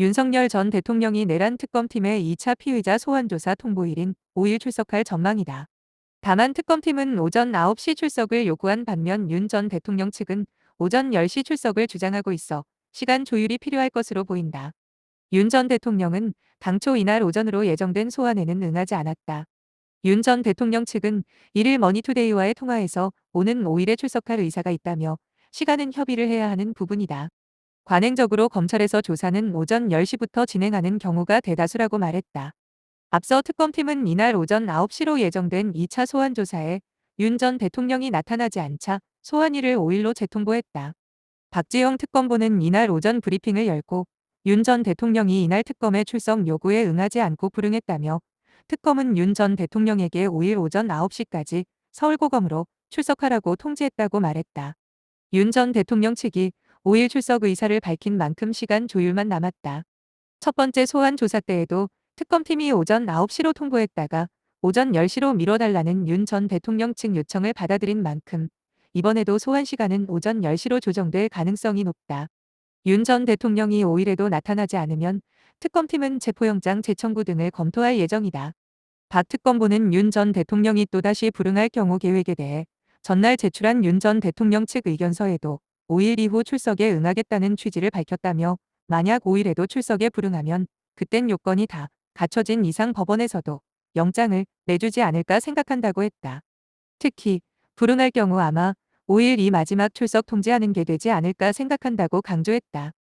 윤석열 전 대통령이 내란 특검팀의 2차 피의자 소환조사 통보일인 5일 출석할 전망이다. 다만 특검팀은 오전 9시 출석을 요구한 반면 윤 전 대통령 측은 오전 10시 출석을 주장하고 있어 시간 조율이 필요할 것으로 보인다. 윤 전 대통령은 당초 이날 오전으로 예정된 소환에는 응하지 않았다. 윤 전 대통령 측은 1일 머니투데이와의 통화에서 오는 5일에 출석할 의사가 있다며 시간은 협의를 해야 하는 부분이다. 관행적으로 검찰에서 조사는 오전 10시부터 진행하는 경우가 대다수라고 말했다. 앞서 특검팀은 이날 오전 9시로 예정된 2차 소환 조사에 윤 전 대통령이 나타나지 않자 소환일을 5일로 재통보했다. 박지영 특검보는 이날 오전 브리핑을 열고 윤 전 대통령이 이날 특검의 출석 요구에 응하지 않고 불응했다며 특검은 윤 전 대통령에게 5일 오전 9시까지 서울고검으로 출석하라고 통지했다고 말했다. 윤 전 대통령 측이 5일 출석 의사를 밝힌 만큼 시간 조율만 남았다. 첫 번째 소환 조사 때에도 특검팀이 오전 9시로 통보했다가 오전 10시로 미뤄달라는 윤 전 대통령 측 요청을 받아들인 만큼 이번에도 소환 시간은 오전 10시로 조정될 가능성이 높다. 윤 전 대통령이 5일에도 나타나지 않으면 특검팀은 체포영장 재청구 등을 검토할 예정이다. 박 특검보는 윤 전 대통령이 또다시 불응할 경우 계획에 대해 전날 제출한 윤 전 대통령 측 의견서에도 5일 이후 출석에 응하겠다는 취지를 밝혔다며 만약 5일에도 출석에 불응하면 그땐 요건이 다 갖춰진 이상 법원에서도 영장을 내주지 않을까 생각한다고 했다. 특히 불응할 경우 아마 5일 이 마지막 출석 통지하는 게 되지 않을까 생각한다고 강조했다.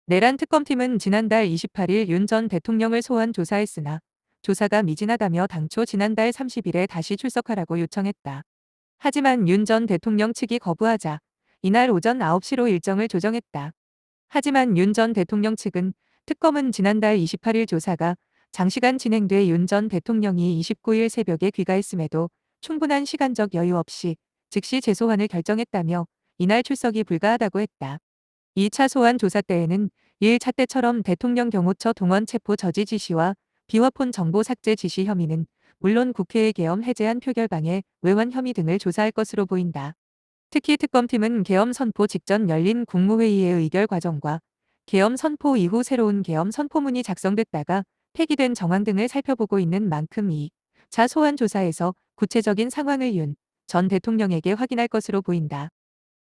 내란 특검팀은 지난달 28일 윤 전 대통령을 소환 조사했으나 조사가 미진하다며 당초 지난달 30일에 다시 출석하라고 요청했다. 하지만 윤 전 대통령 측이 거부하자 이날 오전 9시로 일정을 조정했다. 하지만 윤 전 대통령 측은 특검은 지난달 28일 조사가 장시간 진행돼 윤 전 대통령이 29일 새벽에 귀가했음에도 충분한 시간적 여유 없이 즉시 재소환을 결정했다며 이날 출석이 불가하다고 했다. 2차 소환 조사 때에는 1차 때처럼 대통령 경호처 동원 체포 저지 지시와 비화폰 정보 삭제 지시 혐의는 물론 국회의 계엄 해제안 표결방해 외환 혐의 등을 조사할 것으로 보인다. 특히 특검팀은 계엄 선포 직전 열린 국무회의의 의결 과정과 계엄 선포 이후 새로운 계엄 선포문이 작성됐다가 폐기된 정황 등을 살펴보고 있는 만큼 2차 소환 조사에서 구체적인 상황을 윤 전 대통령에게 확인할 것으로 보인다.